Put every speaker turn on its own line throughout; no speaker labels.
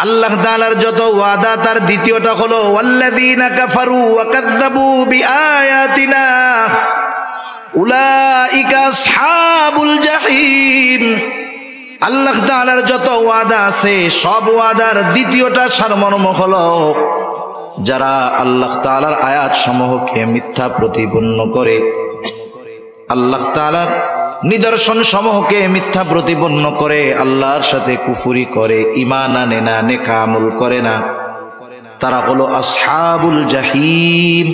আল্লাহ তাআলার যত ওয়াদা তার দ্বিতীয়টা হলো ওয়াল্লাযীনা কাফারু ওয়া কাযযাবু বিআয়াতিনা উলাইকা আসহাবুল জাহিম। আল্লাহ তাআলার যত ওয়াদা আছে সব ওয়াদার দ্বিতীয়টা সারমর্ম হলো যারা আল্লাহ তাআলার আয়াত সমূহকে মিথ্যা প্রতিপন্ন করে, আল্লাহ তাআলার নিদর্শন সমূহকে মিথ্যা প্রতিপন্ন করে, আল্লাহর সাথে কুফরি করে, ঈমান আনে না, নেক আমল করে না, তারা হলো আসহাবুল জাহিম।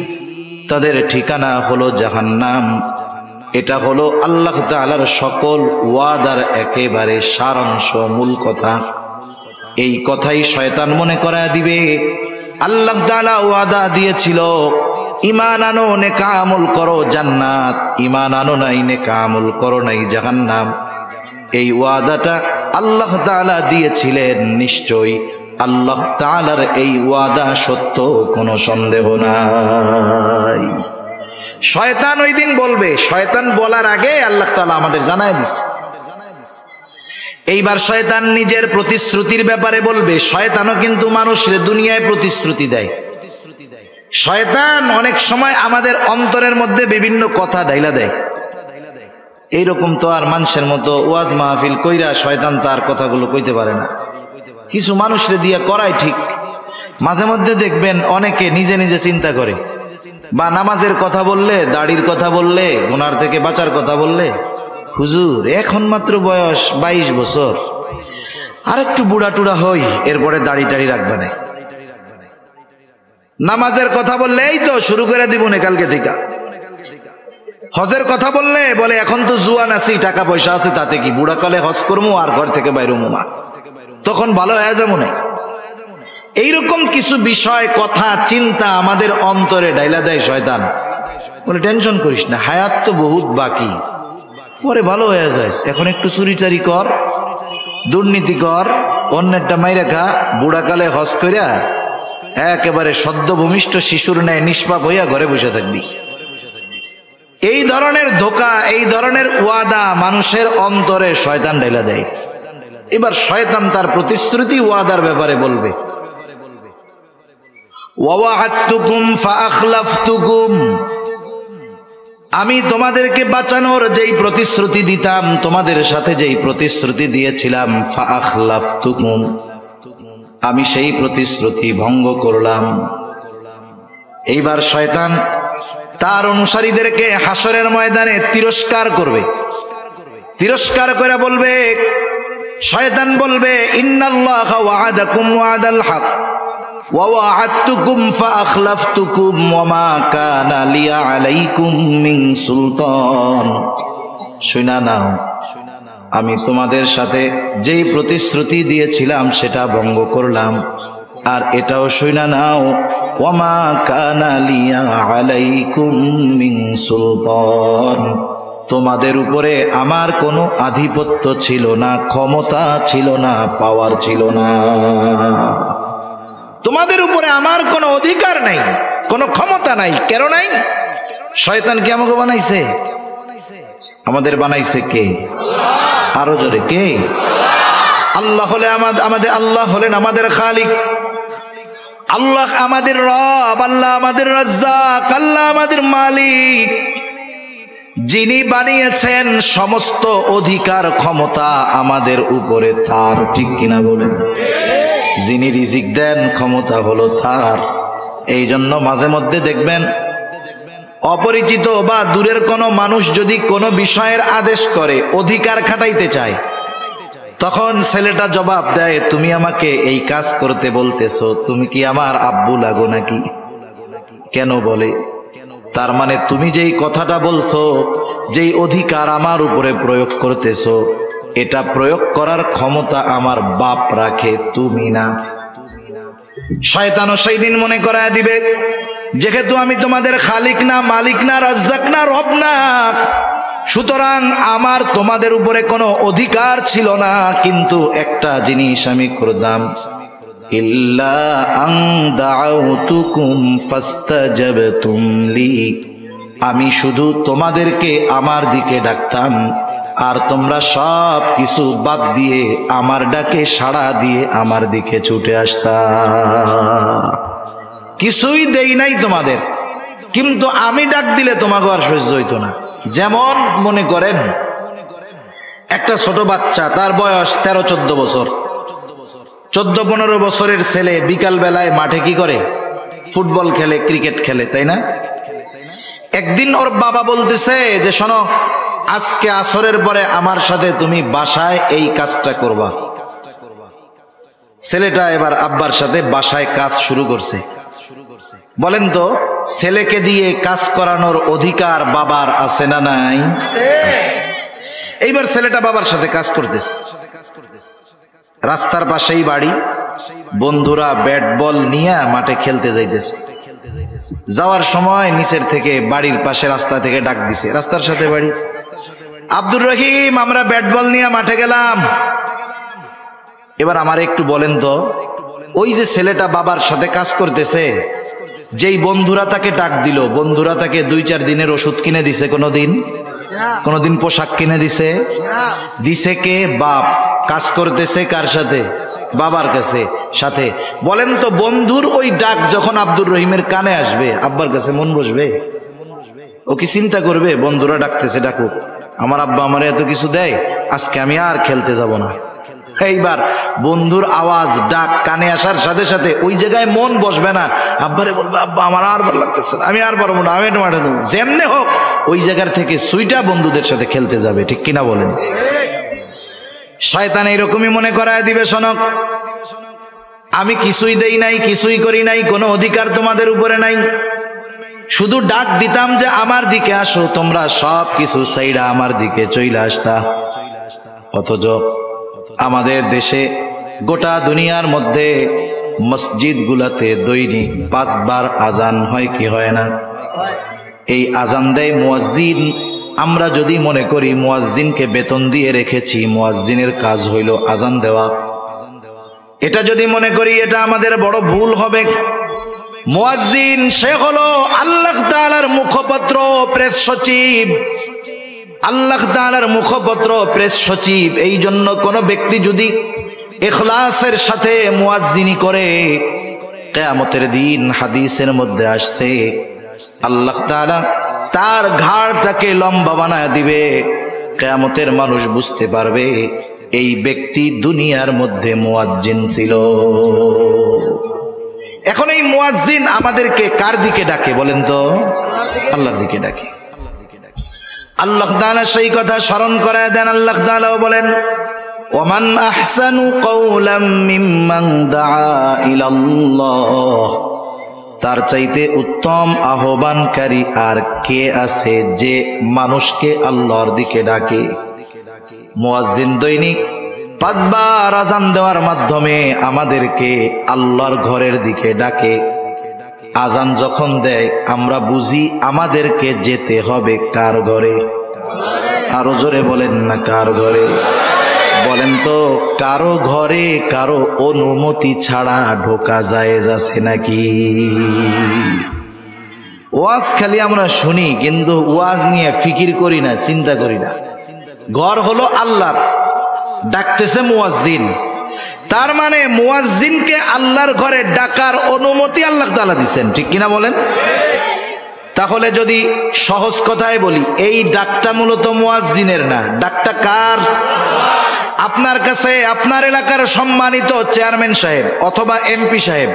তাদের ঠিকানা হলো জাহান্নাম। এটা হলো আল্লাহ তাআলার সকল ওয়াদার একেবারে সারাংশ, মূল কথা। এই কথাই শয়তান মনে করায় দিবে আল্লাহ তাআলা ওয়াদা দিয়েছিল ঈমান আনো, নেক আমল করো জান্নাত, ঈমান আনো নাই, নেক আমল করো নাই জাহান্নাম। এই ওয়াদাটা আল্লাহ তাআলা দিয়েছিলেন, নিশ্চয়ই আল্লাহ তাআলার এই ওয়াদা সত্য, কোনো সন্দেহ নাই। শয়তান ওই দিন বলবে, শয়তান বলার আগে আল্লাহ তাআলা আমাদের জানায় দিচ্ছে। এইবার শয়তান নিজের প্রতিশ্রুতির ব্যাপারে বলবে। শয়তানও কিন্তু মানুষের দুনিয়ায় প্রতিশ্রুতি দেয়। শয়তান অনেক সময় আমাদের অন্তরের মধ্যে বিভিন্ন কথা ঢাইলা দেয়। এইরকম তো আর মানুষের মতো ওয়াজ মাহফিল কইরা শয়তান তার কথাগুলো কইতে পারে না। কিছু মানুষরে দিয়ে করাই ঠিক। মাঝে মধ্যে দেখবেন অনেকে নিজে নিজে চিন্তা করে, বা নামাজের কথা বললে, দাড়ির কথা বললে, গুনার থেকে বাঁচার কথা বললে, হুজুর এখন মাত্র বয়স 22 বছর, আর একটু বুড়া টুড়া হই, এরপরে দাড়ি টাড়ি রাখবে না। নামাজের কথা বললে এই তো শুরু করে দিব না কালকে থেকে। হজের কথা বললে বলে এখন তো জুয়ান আছি, টাকা পয়সা আছে, তাতে কি, বুড়া কালে হজ করবো আর ঘর থেকে বাইরে মুমা, তখন ভালো হয়ে যাবো না। এইরকম কিছু বিষয়, কথা, চিন্তা আমাদের অন্তরে ডাইলা দেয় শয়তান। বলে টেনশন করিস না, হায়াত তো বহুত বাকি, পরে ভালো হয়ে যায়, এখন একটু চুরিচারি কর, দুর্নীতি কর, অন্যেরটা মাইরা খা, বুড়াকালে হজ কইরা একেবারে সদ্য ভূমিষ্ঠ শিশুর ন্যায় নিষ্পাপ হইয়া ঘরে বসে থাকবি। এই ধরনের ধোঁকা, এই ধরনের ওয়াদা মানুষের অন্তরে শয়তান ঢেলা দেয়। এবার শয়তান তার প্রতিশ্রুতি ওয়াদার ব্যাপারে বলবে, ওয়াওয়া'আদতুকুম ফাআখলাফতুকুম, আমি তোমাদেরকে বাঁচানোর যেই প্রতিশ্রুতি দিতাম, তোমাদের সাথে যেই প্রতিশ্রুতি দিয়েছিলাম, ফাআখলাফতুকুম, আমি সেই প্রতিশ্রুতি ভঙ্গ করলাম। এইবার শয়তান তার অনুসারীদেরকে হাসরের ময়দানে তিরস্কার করবে। তিরস্কার করে বলবে, শয়তান বলবে, ইন্নাল্লাহা ওয়া'আদাকুম ওয়া'দাল হক ওয়া ওয়া'আদতুকুম ফাআখলাফতুকুম ওয়া মা কানা লিয়া আলাইকুম মিন সুলতান। শুনা নাও, আমি তোমাদের সাথে যেই প্রতিশ্রুতি দিয়েছিলাম সেটা ভঙ্গ করলাম। আর এটাও শুনা নাও, ওয়া মা কানা লিয়া আলাইকুম মিন সুলতান, তোমাদের উপরে আমার কোনো আধিপত্য ছিল না, ক্ষমতা ছিল না, পাওয়ার ছিল না। তোমাদের উপরে আমার কোনো অধিকার নাই, কোনো ক্ষমতা নাই। কেন নাই? শয়তান কি আমাকে বানাইছে? আমাদের বানাইছে কে? আরো জোরে, কে? আল্লাহ হলে আমাদের, আল্লাহ হলেন আমাদের খালিক, আল্লাহ আমাদের রব, আল্লাহ আমাদের রাজ্জাক, আল্লাহ আমাদের মালিক। যিনি বানিয়েছেন, সমস্ত অধিকার ক্ষমতা আমাদের উপরে তার, ঠিক কিনা বলেন? যিনি রিজিক দেন, ক্ষমতা হলো তার। এই জন্য মাঝে মধ্যে দেখবেন অপরিচিত বা দূরের কোনো মানুষ যদি কোনো বিষয়ের আদেশ করে, অধিকার খাটাইতে চায়, তখন ছেলেটা জবাব দেয়, তুমি আমাকে এই কাজ করতে বলতেছো, তুমি কি আমার আব্বু লাগো নাকি? কেন বলে? তার মানে তুমি যেই কথাটা বলছো, যেই অধিকার আমার উপরে প্রয়োগ করতেছো, এটা প্রয়োগ করার ক্ষমতা আমার বাপ রাখে, তুমি না। শয়তানও সেই দিন মনে করায় দিবে, যেহেতু আমি তোমাদের খালিক না, মালিক না, রাজ্জাক না, রব না, সুতরাং আমার তোমাদের উপরে কোনো অধিকার ছিল না। কিন্তু একটা জিনিস আমি করতাম, ইল্লা আন দাউতুকুম ফাস্তাজাবতুম লি, আমি শুধু তোমাদেরকে আমার দিকে ডাকতাম, আর তোমরা সব কিছু বাদ দিয়ে আমার ডাকে সাড়া দিয়ে আমার দিকে ছুটে আসতা। কিছুই দেই নাই তোমাদের, কিন্তু আমি ডাক দিলে তোমাকে আর সহ্য হইতো না। যেমন মনে করেন একটা ছোট বাচ্চা, তার বয়স 13-14 বছর, 14-15 বছরের ছেলে বিকাল বেলায় মাঠে কি করে? ফুটবল খেলে, ক্রিকেট খেলে, তাই না? একদিন ওর বাবা বলতেছে যে শোনো, আজকে আসরের পরে আমার সাথে তুমি বাসায় এই কাজটা করবা। ছেলেটা এবার আব্বার সাথে বাসায় কাজ শুরু করছে। বলেন তো, ছেলেকে দিয়ে কাজ করানোর অধিকার বাবার আছে না নাই? এইবার ছেলেটা বাবার সাথে কাজ করতেছে। রাস্তার পাশেই বাড়ি, বন্ধুরা ব্যাট বল নিয়ে মাঠে খেলতে যাইতেছে। যাওয়ার সময় নিচের থেকে বাড়ির পাশে রাস্তা থেকে ডাক দিছে, রাস্তার সাথে বাড়ি, আব্দুর রহিম আমরা ব্যাট বল নিয়ে মাঠে গেলাম। এবার আমার একটু বলেন তো, ওই যে ছেলেটা বাবার সাথে কাজ করতেছে, যেই বন্ধুরা তাকে ডাক দিল, বন্ধুরা তাকে 2-4 দিনের ওষুধ কিনে দিছে? কোনোদিন পোশাক কিনে দিছে? দিছে কে? বাপ। কাজ করতেছে কার সাথে? বাবার কাছে সাথে। বলেন তো, বন্ধুর ওই ডাক যখন আব্দুর রহিমের কানে আসবে, আব্বার কাছে মন বসবে? ও কি চিন্তা করবে বন্ধুরা ডাকতেছে, ডাকুক, আমার আব্বা আমার এত কিছু দেয়, আজকে আমি আর খেলতে যাব না? এইবার বন্ধুর আওয়াজ, ডাক কানে আসার সাথে সাথে ওই জায়গায় মন বসবে না, আব্বারে বলবে আব্বা আমার আর ভালো লাগতেছে না, আমি আর পারবো না, আমি একটু মাঠে যাবো। যেমনে হোক ওই জায়গার থেকে সুইটা বন্ধুদের সাথে খেলতে যাবে, ঠিক কিনা বলেন? শয়তান এইরকমই মনে করায় দিবে, শোনো আমি কিছুই দেই নাই, কিছুই করি নাই, কোনো অধিকার তোমাদের উপরে নাই, শুধু ডাক দিতাম যে আমার দিকে আসো, তোমরা সব কিছু সাইডা আমার দিকে চইলা আসতা। অথচ আমাদের দেশে, গোটা দুনিয়ার মধ্যে মসজিদ গুলাতে দৈনিক 5 বার আজান হয় কি হয় না? এই আজান দেয় মুয়াজ্জিন। আমরা যদি মনে করি মুয়াজ্জিনকে বেতন দিয়ে রেখেছি, মুয়াজ্জিনের কাজ হইল আজান দেওয়া, এটা যদি মনে করি, এটা আমাদের বড় ভুল হবে। মুয়াজ্জিন সে হলো আল্লাহ তাআলার মুখপত্র, প্রেস সচিব। আল্লাহ তাআলার মুখপত্র, প্রেস সচিব। এই জন্য কোন ব্যক্তি যদি ইখলাসের সাথে মুয়াজ্জিনি করে, কিয়ামতের দিন হাদিসের মধ্যে আসছে আল্লাহ তাআলা তার ঘাড়টাকে লম্বা বানায় দিবে। কিয়ামতের মানুষ বুঝতে পারবে এই ব্যক্তি দুনিয়ার মধ্যে মুয়াজ্জিন ছিল। এখন এই মুয়াজ্জিন আমাদেরকে কার দিকে ডাকে বলেন তো? আল্লাহর দিকে ডাকে। আল্লাহ তাআলা সেই কথা স্মরণ করায় দেন। আল্লাহ তাআলা বলেন, ওমান আহসানু কওলাম মিম্মান দাআ ইলাল্লাহ, তার চাইতে উত্তম আহ্বানকারী আর কে আছে যে মানুষকে আল্লাহর দিকে ডাকে? মুয়াজ্জিন দৈনিক 5 বার আজান দেওয়ার মাধ্যমে আমাদেরকে আল্লাহর ঘরের দিকে ডাকে। আজান যখন দেয় আমরা বুঝি আমাদেরকে যেতে হবে কার ঘরে? আরো জোরে বলেন না, কার ঘরে? বলেন তো, কারো ঘরে কারো অনুমতি ছাড়া ঢোকা জায়েজ আছে নাকি? ওয়াজ খালি আমরা শুনি, কিন্তু ওয়াজ নিয়ে ফিকির করি না, চিন্তা করি না। ঘর হলো আল্লাহর, ডাকতেছে মুয়াজ্জিন, তার মানে মুয়াজ্জিনকে আল্লাহর ঘরে ডাকার অনুমতি আল্লাহ তাআলা দিবেন, ঠিক কিনা বলেন? তাহলে যদি সহজ কথায় বলি, এই ডাকটা মূলত মুয়াজ্জিনের না, ডাকটা কার? আপনার কাছে আপনার এলাকার সম্মানিত চেয়ারম্যান সাহেব অথবা এমপি সাহেব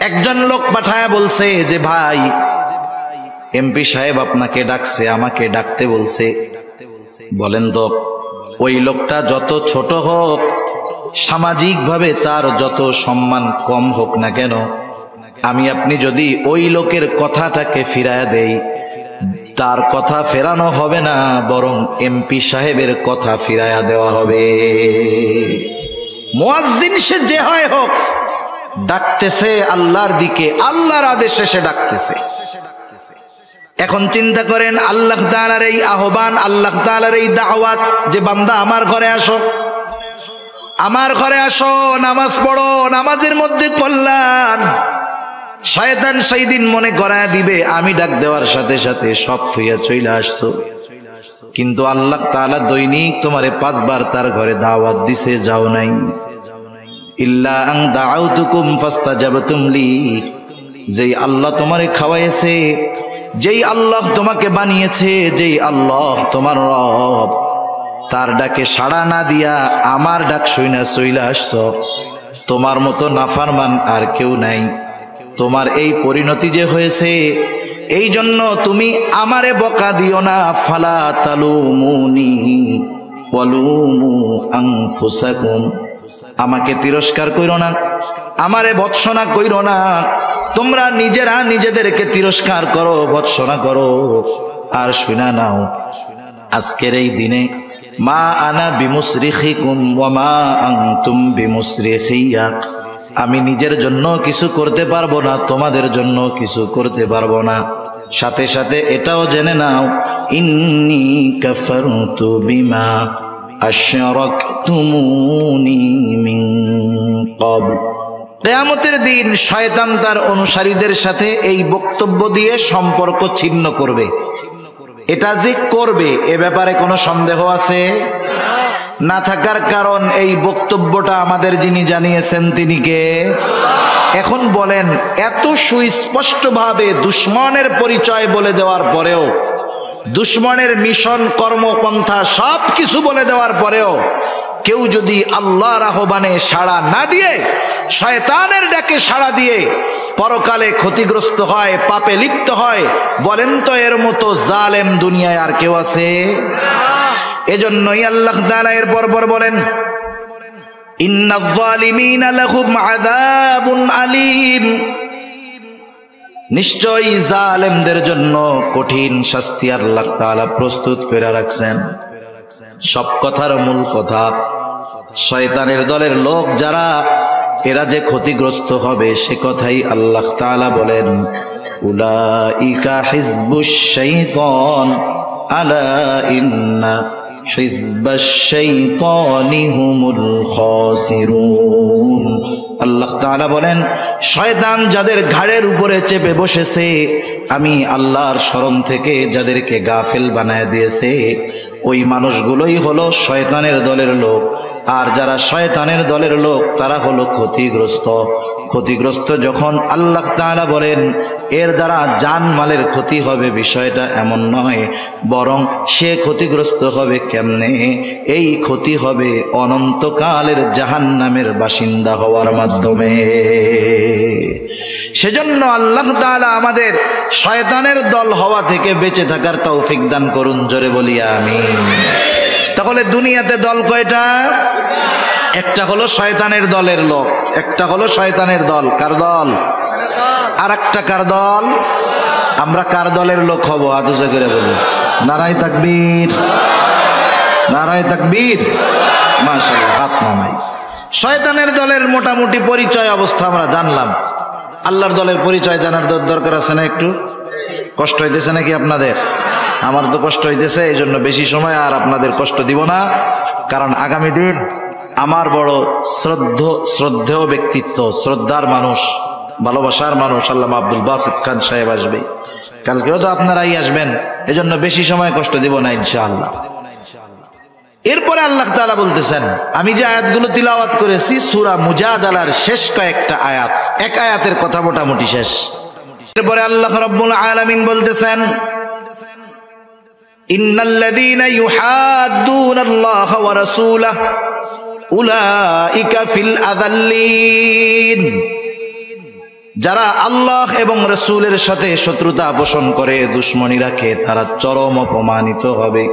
একজন লোক পাঠায় বলছে যে ভাই, এমপি সাহেব আপনাকে ডাকছে, আমাকে ডাকতে বলছে। বলেন তো, ওই লোকটা যত ছোট হোক, সামাজিকভাবে তার যত সম্মান কম হোক না কেন, আমি আপনি যদি ওই লোকের কথাটাকে ফিরায়া দেই, তার কথা ফেরানো হবে না, বরং এমপি সাহেবের কথা ফিরায়া দেওয়া হবে। মুয়াজ্জিন সে যে হয় হোক, ডাকতেছে আল্লাহর দিকে, আল্লাহর আদেশে সে ডাকতেছে। এখন চিন্তা করেন, আল্লাহ তাআলার এই আহ্বান, আল্লাহ তাআলার এই দাওয়াত যে বান্দা আমার ঘরে আসো, আমার ঘরে আসো, নামাজ পড়ো, নামাজের মধ্যে কল্যাণ। শয়তান সেই দিন মনে করায় দিবে আমি ডাক দেওয়ার সাথে সাথে সব থইয়া চইলা আসছো। কিন্তু আল্লাহ তাআলা দৈনিক তোমারে 5 বার তার ঘরে দাওয়াত দিছে, যাও নাই। ইল্লা আন দাউতুকুম ফাস্তাজাবতুম লি, যেই আল্লাহ তোমারে খাওয়াইছে, যেই আল্লাহ তোমাকে বানিয়েছে, যেই আল্লাহ তোমার রব, তার ডাকে সাড়া না দিয়া আমার ডাক শুইনা চইলা আসছো। তোমার মতো নাফরমান আর কেউ নাই। তোমার এই পরিণতি যে হয়েছে, এই জন্য তুমি আমারে বকা দিও না। ফালা তালুমুনি ওয়ালুমু আনফুসাকুম, আমাকে তিরস্কার কইরো না, আমারে ভৎসনা কইরো না। তোমরা নিজেরা নিজেদেরকে তিরস্কার করো, ভৎসনা করো। আর শুনা নাও, আজকের এই দিনে মা আনা বিমুসরিখিকুম ওয়া মা আনতুম বিমুসরিখিয়া, আমি নিজের জন্য কিছু করতে পারবো না, তোমাদের জন্য কিছু করতে পারবো না। সাথে সাথে এটাও জেনে নাও, ইন্নী কাফারতু বিমা আশরাকতুমুনি মিন ক্বাবল। কিয়ামতের দিন শয়তান তার অনুসারীদের সাথে এই বক্তব্য দিয়ে সম্পর্ক ছিন্ন করবে। এটা যে করবে এ ব্যাপারে কোনো সন্দেহ আছে না থাকার কারণ এই বক্তব্যটা আমাদের যিনি জানিয়েছেন তিনি কে? এখন বলেন, এত সুস্পষ্টভাবে দুশ্মনের পরিচয় বলে দেওয়ার পরেও, দুশ্মনের মিশন কর্মপন্থা সব কিছু বলে দেওয়ার পরেও কেউ যদি আল্লাহর আহ্বানে সাড়া না দিয়ে, শয়তানের ডাকে সাড়া দিয়ে পরকালে ক্ষতিগ্রস্ত হয়, পাপে লিপ্ত হয়, বলেন তো এর মতো জালেম দুনিয়ায় আর কেউ আছে? এজন্যই আল্লাহ তাআলা এর পরপর বলেন, ইন্নায যালিমিনা লাহুম আযাবুন আলীম, নিশ্চয়ই জালেমদের জন্য কঠিন শাস্তি আল্লাহ তাআলা প্রস্তুত করে রাখছেন। সব কথার মূল কথা, শয়তানের দলের লোক যারা, এরা যে ক্ষতিগ্রস্ত হবে সে কথাই আল্লাহ তাআলা বলেন, উলাইকা হিজবুশ শাইতান আলা ইন্না হিজবাশ শাইতানি হুমুল খাসিরুন। আল্লাহ তাআলা বলেন, শয়তান যাদের ঘাড়ের উপরে চেপে বসেছে, আমি আল্লাহর স্মরণ থেকে যাদেরকে গাফেল বানায় দিয়েছে, ওই মানুষগুলোই হলো শয়তানের দলের লোক। আর যারা শয়তানের দলের লোক তারা হলো ক্ষতিগ্রস্ত। ক্ষতিগ্রস্ত যখন আল্লাহ তাআলা বলেন এর দ্বারা জানমালের ক্ষতি হবে, বিষয়টা এমন নয়, বরং সে ক্ষতিগ্রস্ত হবে কেমনে? এই ক্ষতি হবে অনন্তকালের জাহান্নামের বাসিন্দা হওয়ার মাধ্যমে। সেজন্য আল্লাহ তাআলা আমাদের শয়তানের দল হওয়া থেকে বেঁচে থাকার তৌফিক দান করুন, জোরে বলি আমিন। তাহলে দুনিয়াতে দল কয়টা? একটা হলো শয়তানের দলের লোক, একটা হলো শয়তানের দল। কার দল? আর একটা কার দল? আমরা কার দলের লোক হব? হাত উঁচু করে বলি নারায়ে তাকবীর, নারায়ে তাকবীর, মাশাআল্লাহ। হাত নামাই। শয়তানের দলের মোটামুটি পরিচয় অবস্থা আমরা জানলাম। আল্লাহর দলের পরিচয় জানার দরকার আছে না? একটু কষ্ট হইতেছে নাকি আপনাদের? আমার তো কষ্ট হইতেছে, এই জন্য বেশি সময় আর আপনাদের কষ্ট দিব না। কারণ আগামী দিন আমার বড় শ্রদ্ধেয় ব্যক্তিত্ব, শ্রদ্ধার মানুষ, ভালোবাসার মানুষ আল্লামা আব্দুল বাসিত খান সাহেব আসবে। কালকেও তো আপনারাই আসবেন, এজন্য বেশি সময় কষ্ট দিব না ইনশাআল্লাহ। এরপরে আল্লাহ তাআলা বলতেছেন, আমি যে আয়াতগুলো তিলাওয়াত করেছি সূরা মুজাদালার শেষ কয়েকটা আয়াত, এক আয়াতের কথা মোটামুটি শেষ। এরপরে আল্লাহ রাব্বুল আলামিন বলতেছেন, ইন্নাল্লাযীনা ইউহাদ্দুনাল্লাহা ওয়া রাসূলাহু উলাইকা ফিল আযাল্লিন, যারা আল্লাহ এবং রাসূলের সাথে শত্রুতা পোষণ করে, দুশমনী রাখে, তারা চরম অপমানিত হবে।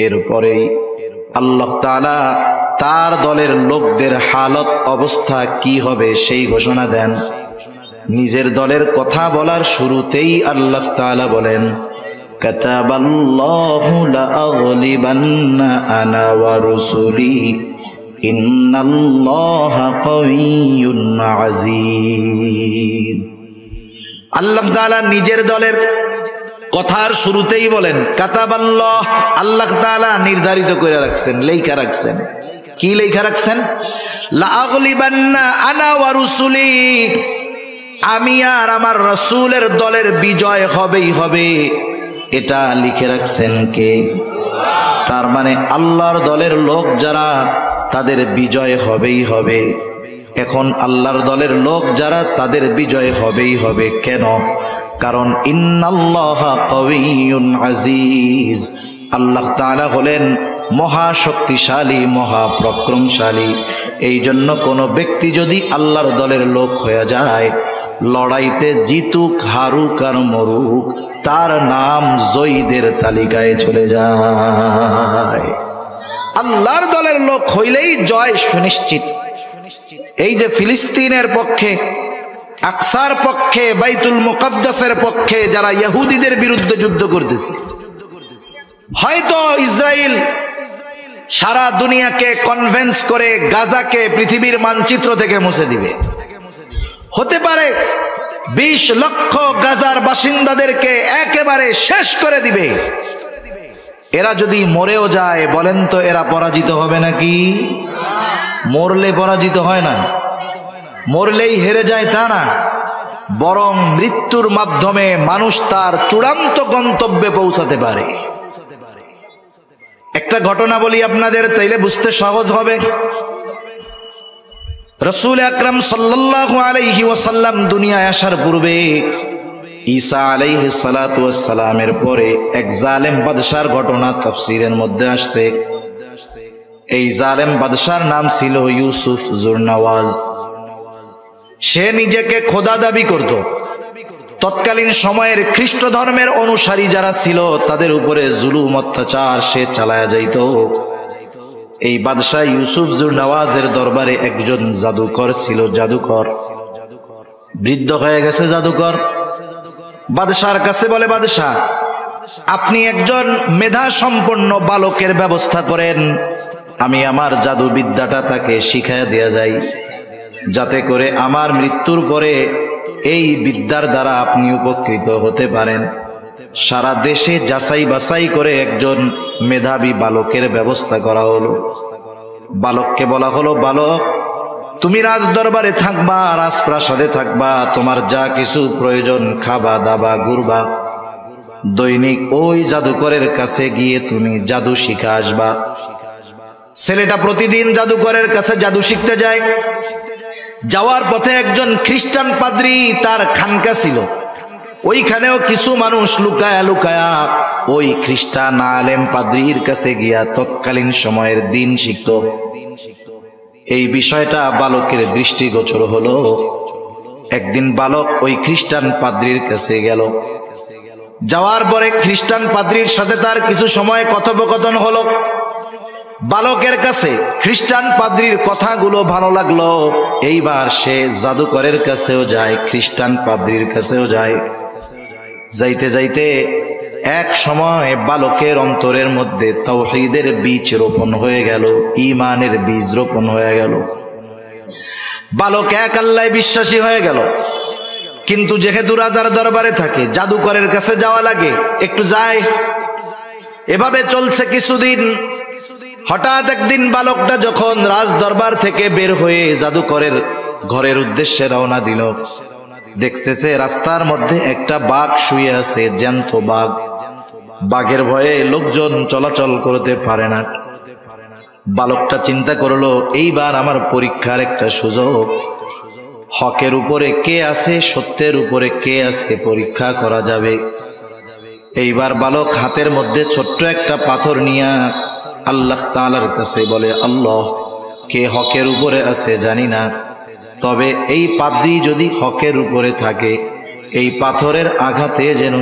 এরপরেই আল্লাহ তাআলা তার দলের লোকদের হালত অবস্থা কি হবে সেই ঘোষণা দেন। নিজের দলের কথা বলার শুরুতেই আল্লাহ তাআলা বলেন, কাতাবাল্লাহু লাআগলিবান্না আনা ওয়া রুসুলি ইন্নাল্লাহা কাওয়িয়্যুন আজিজ। আল্লাহ তাআলা নিজের দলের কথার শুরুতেই বলেন কাতাবাল্লাহ, আল্লাহ তাআলা নির্ধারিত করে রাখছেন, লেখা রাখছেন। কি লেখা রাখছেন? লাআগলিবান্না আনা ওয়া রুসুলি, আমি আর আমার রাসূলের দলের বিজয় হবেই হবে। এটা লিখে রাখছেন কে? তার মানে আল্লাহর দলের লোক যারা তাদের বিজয় হবেই হবে। এখন আল্লাহর দলের লোক যারা তাদের বিজয় হবেই হবে। কেন? কারণ ইন্নাল্লাহা কাওয়িয়্যুন আজিজ, আল্লাহ তাআলা হলেন মহাশক্তিশালী, মহাপরাক্রমশালী। এই জন্য কোনো ব্যক্তি যদি আল্লাহর দলের লোক হয়ে যায়, লড়াইতে জিতুক হারুক আর মরুক, তার নাম জয়ীদের তালিকায় চলে যায়। আল্লাহর দলের লোক হইলেই জয় সুনিশ্চিত। এই যে ফিলিস্তিনের পক্ষে, আকসার পক্ষে, বাইতুল মুকাদ্দাসের পক্ষে যারা ইহুদিদের বিরুদ্ধে যুদ্ধ করতেছে, হয়তো ইসরায়েল সারা দুনিয়াকে কনভিন্স করে গাজাকে পৃথিবীর মানচিত্র থেকে মুছে দিবে। হতে পারে 20 লক্ষ গাজার বাসিন্দাদেরকে একেবারে শেষ করে দিবে। এরা যদি মরেও যায়, বলেন তো এরা পরাজিত হবে নাকি? মরলে পরাজিত হয় না, মরলেই হেরে যায় তা না, বরং মৃত্যুর মাধ্যমে মানুষ তার চূড়ান্ত গন্তব্যে পৌঁছাতে পারে। একটা ঘটনা বলি আপনাদের, তাইলে বুঝতে সহজ হবে। রাসূল আকরাম সাল্লাল্লাহু আলাইহি ওয়াসাল্লাম দুনিয়ায় আসার পূর্বে ঈসা আলাইহিস সালাতু ওয়াস সালামের পরে এক জালেম বাদশার ঘটনা তাফসীরের মধ্যে আসছে। এই জালেম বাদশার নাম ছিল ইউসুফ জুরনাওয়াজ। সে নিজেকে খোদা দাবি করত। তৎকালীন সময়ের খ্রিস্ট ধর্মের অনুসারী যারা ছিল তাদের উপরে জুলুম অত্যাচার সে চালায়া যাইত। এই বাদশাহ ইউসুফ জুরনাওয়াজের দরবারে একজন জাদুকর ছিল, জাদুকর বৃদ্ধ হয়ে গেছে। জাদুকর বাদশার কাছে বলে, বাদশাহ আপনি একজন মেধা সম্পন্ন বালকের ব্যবস্থা করেন, আমি আমার জাদু বিদ্যাটা তাকে শিখাইয়া দেয়া যাই, যাতে করে আমার মৃত্যুর পরে এই বিদ্যার দ্বারা আপনি উপকৃত হতে পারেন। সারা দেশে যাচাই বাছাই করে একজন মেধাবী বালকের ব্যবস্থা করা হলো। বালককে বলা হলো, বালক তুমি রাজ দরবারে থাকবা, রাজপ্রাসাদে থাকবা, তোমার যা কিছু প্রয়োজন খাবা দাবা ঘুরবা, দৈনিক ওই জাদুকরের কাছে গিয়ে তুমি জাদু শিখা আসবা। ছেলেটা প্রতিদিন জাদুকরের কাছে জাদু শিখতে যায়। যাওয়ার পথে একজন খ্রিস্টান পাদ্রী তার খানকা ছিল, ওইখানেও কিছু মানুষ লুকায়া লুকায়া ওই খ্রিস্টান আলেম পাদ্রীর কাছে গিয়া তৎকালীন সময়ের দিন শিখত। এই বিষয়টা বালকের দৃষ্টিগোচর হলো। একদিন বালক ওই খ্রিস্টান পাদ্রীর কাছে গেল। যাওয়ার পরে খ্রিস্টান পাদ্রীর সাথে তার কিছু সময় কথোপকথন হলো। বালকের কাছে খ্রিস্টান পাদ্রীর কথাগুলো ভালো লাগলো। এইবার সে জাদুকরের কাছেও যায়, খ্রিস্টান পাদ্রীর কাছেও যায়। যাইতে যাইতে এক সময় বালকের অন্তরের মধ্যে তাওহীদের বীজ রোপণ হয়ে গেল, ঈমানের বীজ রোপণ হয়ে গেল। বালক এক আল্লাহয় বিশ্বাসী হয়ে গেল। কিন্তু যেহেতু রাজার দরবারে থাকে, জাদুকরের কাছে যাওয়া লাগে, একটু যায়। এভাবে চলছে কিছুদিন। হঠাৎ একদিন বালকটা যখন রাজ দরবার থেকে বের হয়ে জাদুকরের ঘরের উদ্দেশ্যে রওনা দিল, দেখতেছে রাস্তার মধ্যে একটা বাঘ শুয়ে আছে, জ্যান্ত বাঘ। বাঘের ভয়ে লোকজন চলাচল করতে পারে না। বালকটা চিন্তা করলো, এইবার আমার পরীক্ষার একটা সুযোগ। হকের উপরে কে আছে, সত্যের উপরে কে আছে পরীক্ষা করা যাবে। এইবার বালক হাতের মধ্যে ছোট্ট একটা পাথর নিয়ে আল্লাহ তাআলার কাছে বলে, আল্লাহ কে হকের উপরে আছে জানি না, তবে এই পাদ্রী যদি হকের উপরে থাকে, এই পাথরের আঘাতে যেন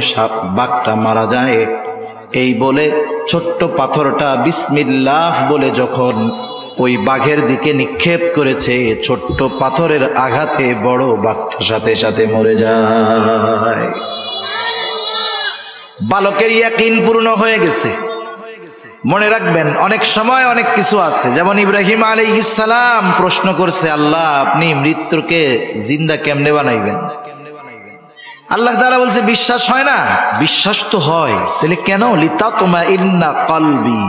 বাঘটা মারা যায়। এই বলে ছোট্ট পাথরটা বিসমিল্লাহ বলে যখন ওই বাঘের দিকে নিক্ষেপ করেছে, ছোট্ট পাথরের আঘাতে বড় বাঘটা সাথে সাথে মরে যায়। বালকের ইয়াকিন পূর্ণ হয়ে গেছে। মনে রাখবেন, অনেক সময় অনেক কিছু আছে। যেমন ইব্রাহিম আলাইহিস সালাম প্রশ্ন করছে, আল্লাহ আপনি মৃত্যুকে জিন্দা কেমনে বানাইবেন? আল্লাহ তাআলা বলছে, বিশ্বাস হয় না? বিশ্বাস তো হয়। তাহলে কেন? লিতাতমাইন্না কলবি,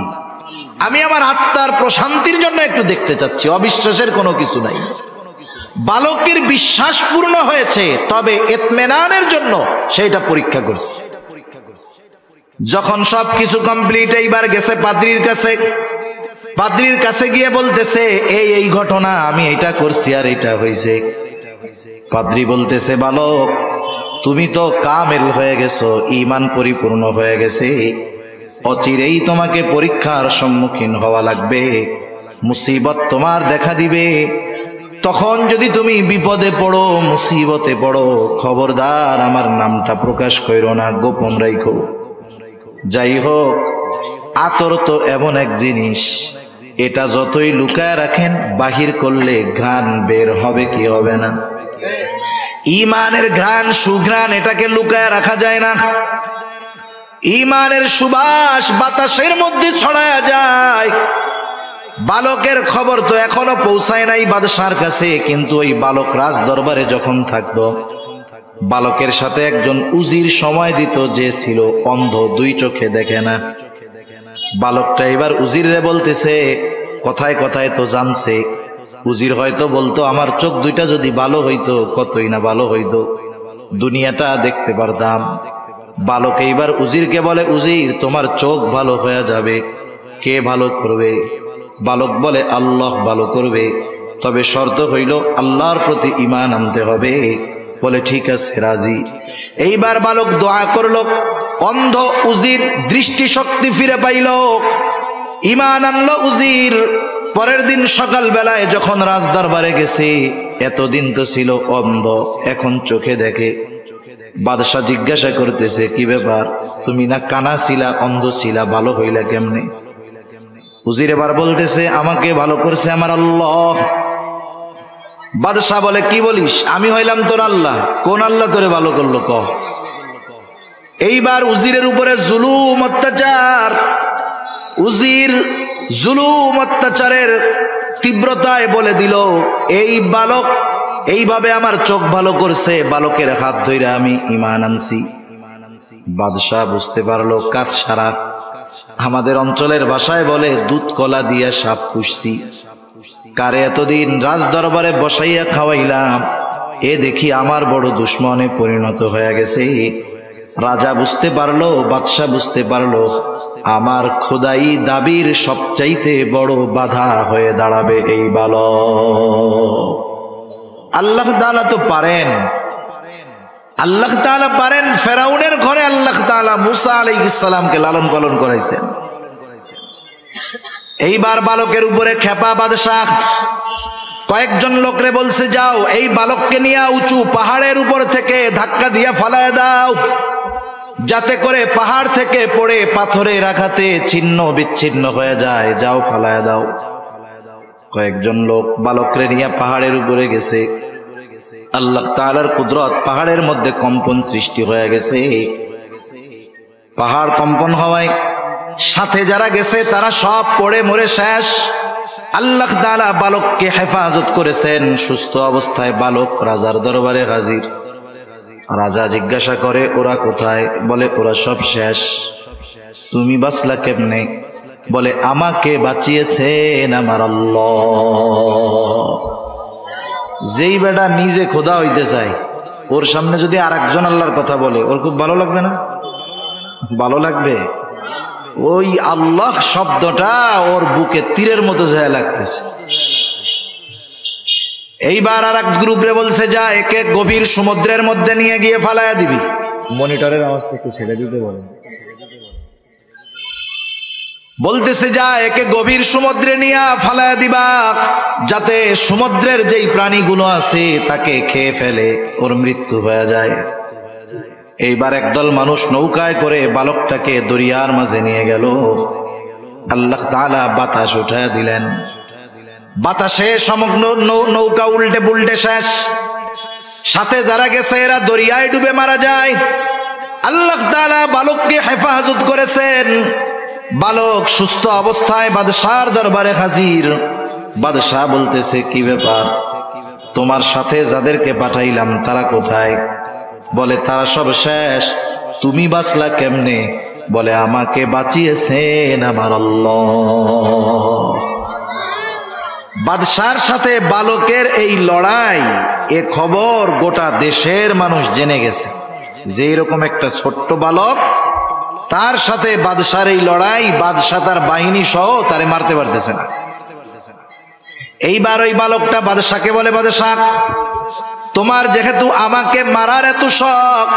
আমি আমার আত্মার প্রশান্তির জন্য একটু দেখতে চাচ্ছি, অবিশ্বাসের কোনো কিছু নাই। বালকের বিশ্বাস পূর্ণ হয়েছে, তবে ইতমিনানের জন্য সেটা পরীক্ষা করছে। যখন সবকিছু কমপ্লিট, এইবার গেছে পাদ্রীর কাছে। পাদ্রীর কাছে গিয়ে বলতেছে এই ঘটনা, আমি এটা করছি আর এটা হয়েছে। পাদ্রী বলতেছে, বালক তুমি তো কামেল হয়ে গেছো, ঈমান পরিপূর্ণ হয়ে গেছে, অচিরেই তোমাকে পরীক্ষার সম্মুখীন হওয়া লাগবে, মুসিবত তোমার দেখা দিবে। তখন যদি তুমি বিপদে পড়ো, মুসিবতে পড়ো, খবরদার আমার নামটা প্রকাশ করো না, গোপন রাখো। যাই হোক, আতর তো এমন এক জিনিস, এটা যতই লুকায় রাখেন, বাহির করলে ঘ্রাণ বের হবে কি হবে না? ঈমানের ঘ্রাণ, সুঘ্রাণ, এটাকে লুকায় রাখা যায় না। ঈমানের সুবাস বাতাসের মধ্যে ছড়ায়া যায়। বালকের খবর তো এখনো পৌঁছায় নাই বাদশার কাছে, কিন্তু ওই বালক রাজ দরবারে যখন থাকতো, বালকের সাথে একজন উজির সময় দিত, যে ছিল অন্ধ, দুই চোখে দেখে না। বালকটা এবার উজিরে বলতেছে, কথায় কথায় তো জানছে। উজির হয়তো বলতো, আমার চোখ দুইটা যদি ভালো হইতো, কতই না ভালো হইতো, দুনিয়াটা দেখতে পারতাম। বালক এইবার উজিরকে বলে, উজির তোমার চোখ ভালো হয়ে যাবে, কে ভালো করবে? বালক বলে, আল্লাহ ভালো করবে, তবে শর্ত হইল আল্লাহর প্রতি ঈমান আনতে হবে। বলে ঠিক আছে, রাজি। এইবার বালক দোয়া করল, অন্ধ উজির দৃষ্টি শক্তি ফিরে পাইল, ঈমান আনলো উজির। পরের দিন সকাল বেলায় যখন রাজ দরবারে গেছে, এতদিন তো ছিল অন্ধ, এখন চোখে দেখে। বাদশাহ জিজ্ঞাসা করতেছে, কি ব্যাপার, তুমি না কানা ছিলা, অন্ধ ছিলা, ভালো হইলা কেমনে? উজির এবার বলতেছে, আমাকে ভালো করছে আমার আল্লাহ। বাদশাহ বলে, কি বলিস, আমি হইলাম তোর আল্লাহ? কোন আল্লাহ তোরে ভালো করলো ক? এইবার উজিরের উপরে জুলুম অত্যাচার। উজির জুলুম অত্যাচারের তীব্রতায় বলে দিল, এই বালক এইভাবে আমার চোখ ভালো করছে, বালকের হাত ধইরা আমি ঈমান আনছি। বাদশাহ বুঝতে পারলো কাজ সারা। আমাদের অঞ্চলের ভাষায় বলে, দুধ কলা দিয়া সাপ পুষছি। কারে এতদিন রাজ দরবারে বসাইয়া খাওয়াইলাম, এ দেখি আমার বড় দুশ্মনে পরিণত হয়ে গেছে। রাজা বুঝতে পারলো, বাদশাহ বুঝতে পারলো, আমার খোদাই দাবির সবচাইতে বড় বাধা হয়ে দাঁড়াবে এই বালক। আল্লাহ তাআলা তো পারেন, আল্লাহ তাআলা পারেন। ফেরাউনের ঘরে আল্লাহ তাআলা মুসা আলাইহিস সালামকে লালন পালন করাইছেন। এইবার বালকের উপরে খেপা বাদশাহ কয়েকজন লোকরে বলছে, যাও এই বালককে নিয়ে উঁচু পাহাড়ের উপর থেকে ধাক্কা দিয়া ফালায় দাও, যাতে করে পাহাড় থেকে পড়ে পাথরের আঘাতে ছিন্ন বিচ্ছিন্ন হয়ে যায়, যাও ফালায় দাও। কয়েকজন লোক বালকরে নিয়ে পাহাড়ের উপরে গেছে। আল্লাহ তাআলার কুদরত, পাহাড়ের মধ্যে কম্পন সৃষ্টি হয়ে গেছে। পাহাড় কম্পন হওয়ায় সাথে যারা গেছে তারা সব পড়ে মরে শেষ। আল্লাহ তাআলা বালককে হেফাজত করেছেন। সুস্থ অবস্থায় বালক রাজার দরবারে হাজির। রাজা জিজ্ঞাসা করে, ওরা কোথায়? বলে, ওরা সব শেষ। তুমি বাঁচলা কেমনে? বলে, আমাকে বাঁচিয়েছেন আমার আল্লাহ। যেই বেটা নিজে খোদা হইতে চায়, ওর সামনে যদি আর একজন আল্লাহর কথা বলে, ওর খুব ভালো লাগবে না? ভালো লাগবে। ওই আল্লাহ শব্দটা ওর বুকে তীরের মতো যায় লাগতেছে। এইবার আর এক গ্রুপরে বলছে, যা একে গভীর সমুদ্রের মধ্যে নিয়ে গিয়ে ফালায়া দিবি।
মনিটরের আওয়াজটা একটু ছেড়ে দিতে বলেন।
বলতেছে, যা একে গভীর সমুদ্রে নিয়ে ফালায়া দিবা, যাতে সমুদ্রের যেই প্রাণীগুলো আছে তাকে খেয়ে ফেলে, ওর মৃত্যু হয়ে যায়। এইবার একদল মানুষ নৌকায় করে বালকটাকে দরিয়ার মাঝে নিয়ে গেল। আল্লাহ তাআলা বাতাস উঠায়া দিলেন। বাতাসে সমগ্র নৌকা উল্টে পুল্টে শেষ। সাথে যারা গেছে এরা দরিয়ায় ডুবে মারা যায়। আল্লাহ তাআলা বালককে হেফাজত করেছেন। বালক সুস্থ অবস্থায় বাদশার দরবারে হাজির। বাদশাহ বলতেছে, কি ব্যাপার, তোমার সাথে যাদেরকে পাঠাইলাম তারা কোথায়? বলে, তারা সব শেষ। তুমি বাঁচলা কেমনে? বলে, আমাকে বাঁচিয়েছেন আমার আল্লাহ। বাদশার সাথে বালকের এই লড়াই, এ খবর গোটা দেশের মানুষ জেনে গেছে যে এরকম একটা ছোট্ট বালক তার সাথে বাদশার এই লড়াই, বাদশা তার বাহিনী সহ তারে মারতে পারতেছে না। এইবার ওই বালকটা বাদশাকে বলে, বাদশা, তোমার যেহেতু আমাকে মারার এত শখ,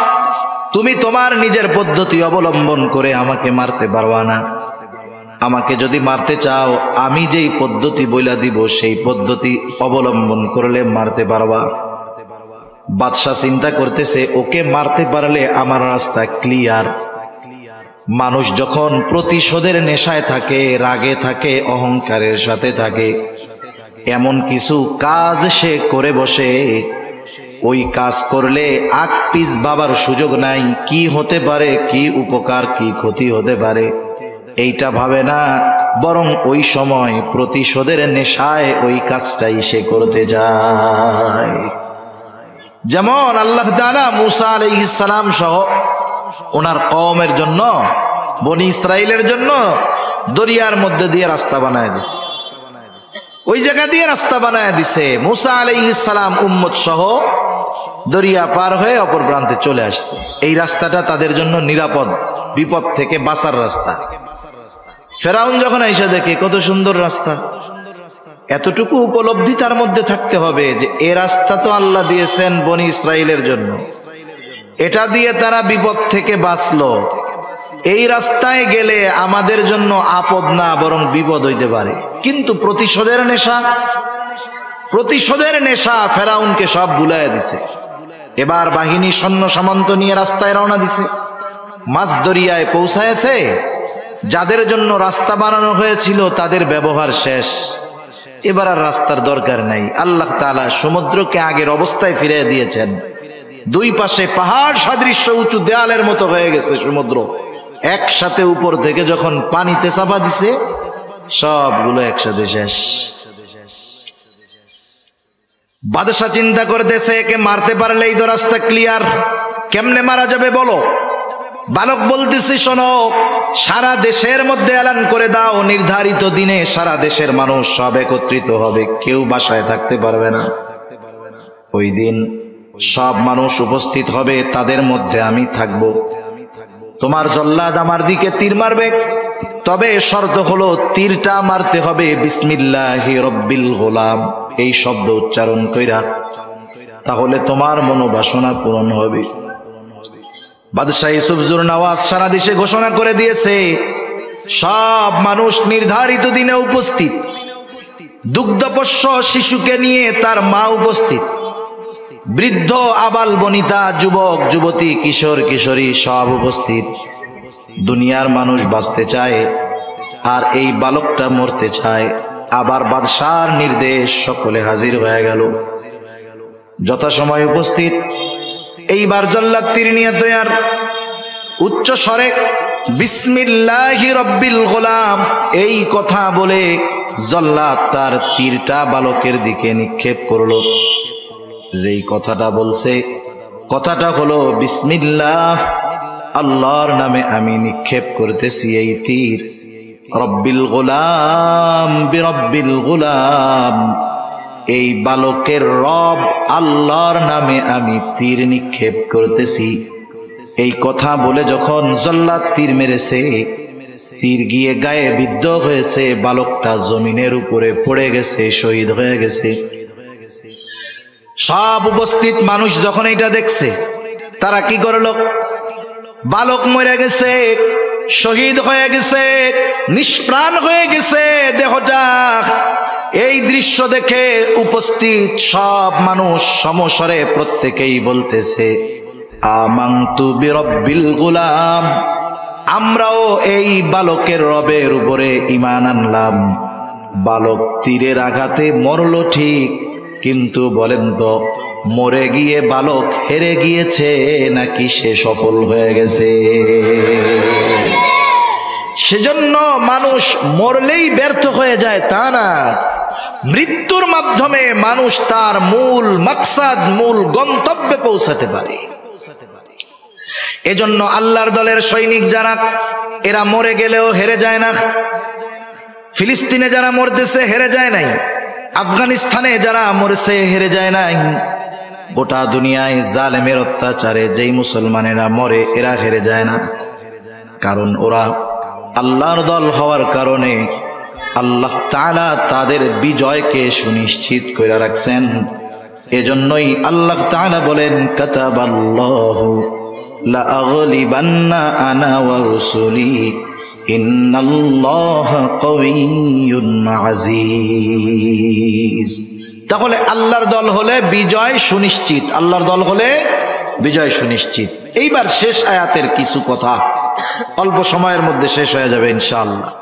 তুমি তোমার নিজের পদ্ধতি অবলম্বন করে আমাকে মারতে পারবা না। আমাকে যদি মারতে চাও, আমি যেই পদ্ধতি বইলা দিব সেই পদ্ধতি অবলম্বন করলে মারতে পারবা। বাদশা চিন্তা করতেছে, ওকে মারতে পারলে আমার রাস্তা ক্লিয়ার। মানুষ যখন প্রতিশোধের নেশায় থাকে, রাগে থাকে, অহংকারের সাথে থাকে, এমন কিছু কাজ সে করে বসে, ওই কাজ করলে আগ পিছ বাবার সুযোগ নাই, কি হতে পারে, কি উপকার কি ক্ষতি হতে পারে এইটা ভাবে না, বরং ওই সময় প্রতিশোধের নেশায় ওই কাজটাই সে করতে যায়। যেমন আল্লাহ তাআলা মুসা আলাইহিস সালাম সহ ওনার কওমের জন্য, বনি ইসরাইলের জন্য দরিয়ার মধ্যে দিয়ে রাস্তা বানায় দিছে। ওই জায়গা দিয়ে রাস্তা বানায় দিছে। মুসা আলাইহিস সালাম উম্মত সহ দরিয়া পার হয়ে অপর প্রান্তে চলে আসছে। এই রাস্তাটা তাদের জন্য নিরাপদ, বিপদ থেকে বাঁচার রাস্তা। ফেরাউন যখন আইসা দেখে কত সুন্দর রাস্তা, এতটুকু উপলব্ধি তার মধ্যে থাকতে হবে যে এ রাস্তা তো আল্লাহ দিয়েছেন বনি ইসরাইলের জন্য, এটা দিয়ে তারা বিপদ থেকে বাঁচলো, এই রাস্তায় গেলে আমাদের জন্য আপদ না বরং বিপদ হইতে পারে। কিন্তু প্রতিশোধের নেশা ফেরাউনকে সব ভুলাইয়া দিছে। এবার বাহিনী সৈন্য সামন্ত নিয়ে রাস্তায় রওনা দিছে। মাঝ দরিয়ায় পৌঁছায়ছে। যাদের জন্য রাস্তা বানানো হয়েছিল তাদের ব্যবহার শেষ, এবার আর রাস্তার দরকার নাই। আল্লাহ তাআলা সমুদ্রকে আগের অবস্থায় ফিরিয়ে দিয়েছেন। দুই পাশে পাহাড় সাদৃশ্য উঁচু দেয়ালের মতো হয়ে গেছে সমুদ্র। একসাথে উপর থেকে যখন পানিতে চাপা দিছে, সবগুলো একসাথে শেষ। বাদশা চিন্তা করতেছে, একে মারতে পারলেই তো রাস্তা ক্লিয়ার, কেমনে মারা যাবে বলো? বালক বলতেছে, শোনো, সারা দেশের মধ্যে এলান করে দাও, নির্ধারিত দিনে সারা দেশের মানুষ সব একত্রিত হবে, কেউ বাসায় থাকতে পারবে না। ওই দিন সব মানুষ উপস্থিত হবে, তাদের মধ্যে আমি থাকব। তোমার জল্লাদ আমার দিকে তীর মারবে, তবে শর্ত হলো তীরটা মারতে হবে বিসমিল্লাহি রব্বিল গোলাম এই শব্দ উচ্চারণ কইরা, তাহলে তোমার মনোবাসনা পূরণ হবে। বাদশাহ ইউসুফ জুরনাওয়াজ সারা দেশে ঘোষণা করে দিয়েছে, সব মানুষ নির্ধারিত দিনে উপস্থিত। দুগ্ধপোষ্য শিশুকে নিয়ে তার মা উপস্থিত, বৃদ্ধ আবাল বনিতা, যুবক যুবতী, কিশোর কিশোরী সব উপস্থিত। দুনিয়ার মানুষ বাঁচতে চায় আর এই বালকটা মরতে চায়। আবার বাদশার নির্দেশ, সকলে হাজির হয়ে গেল। যথাসময় উপস্থিত। এইবার জল্লাদ তীর নিয়ে তৈয়ার। উচ্চ স্বরে বিসমিল্লাহি রব্বিল গোলাম এই কথা বলে জল্লাদ তার তীরটা বালকের দিকে নিক্ষেপ করলো। যেই কথাটা বলছে, কথাটা হলো বিসমিল্লাহ, আল্লাহর নামে আমি নিক্ষেপ করতেছি এই তীর। রব্বিল গোলাম বিরব্বিল গোলাম, এই বালকের রব আল্লাহর নামে আমি তীর নিক্ষেপ করতেছি। এই কথা বলে যখন জল্লাদ তীর মেরেছে, তীর গিয়ে গায়ে বিদ্ধ হয়েছে, বালকটা জমিনের উপরে পড়ে গেছে, শহীদ হয়ে গেছে। সব উপস্থিত মানুষ যখন এটা দেখছে, তারা কি করলো? বালক মরে গেছে, শহীদ হয়ে গেছে, নিষ্প্রাণ হয়ে গেছে দেহটা। এই দৃশ্য দেখে উপস্থিত সব মানুষ সমস্বরে প্রত্যেকেই বলতেছে, আমানতু বিরব্বিল গোলাম, আমরাও এই বালকের রবের উপরে ঈমান আনলাম। বালক তীরের আঘাতে মরল ঠিক, কিন্তু বলেন তো, মরে গিয়ে বালক হেরে গিয়েছে নাকি সে সফল হয়ে গেছে? সেজন্য মানুষ মরলেই ব্যর্থ হয়ে যায় তা না, মৃত্যুর মাধ্যমে মানুষ তার মূল মাকসাদ, মূল গন্তব্যে পৌঁছাতে পারে। এজন্য আল্লাহর দলের সৈনিক যারা, এরা মরে গেলেও হেরে যায় না। ফিলিস্তিনে যারা মরতেছে হেরে যায় নাই, আফগানিস্তানে যারা মরেছে হেরে যায় নাই। গোটা দুনিয়ায় জালেমের অত্যাচারে যেই মুসলমানেরা মরে, এরা হেরে যায় না। কারণ ওরা আল্লাহর দল হওয়ার কারণে আল্লাহ তাআলা তাদের বিজয়কে সুনিশ্চিত করে রাখছেন। এজন্যই আল্লাহ তাআলা বলেন, কাতাবাল্লাহু লা আগলিবান্না আনা ওয়া রুসুলি ইন্নাল্লাহা কাওয়িয়্যুন আজিজ। তাহলে আল্লাহর দল হলে বিজয় সুনিশ্চিত, আল্লাহর দল হলে বিজয় সুনিশ্চিত। এইবার শেষ আয়াতের কিছু কথা অল্প সময়ের মধ্যে শেষ হয়ে যাবে ইনশাআল্লাহ।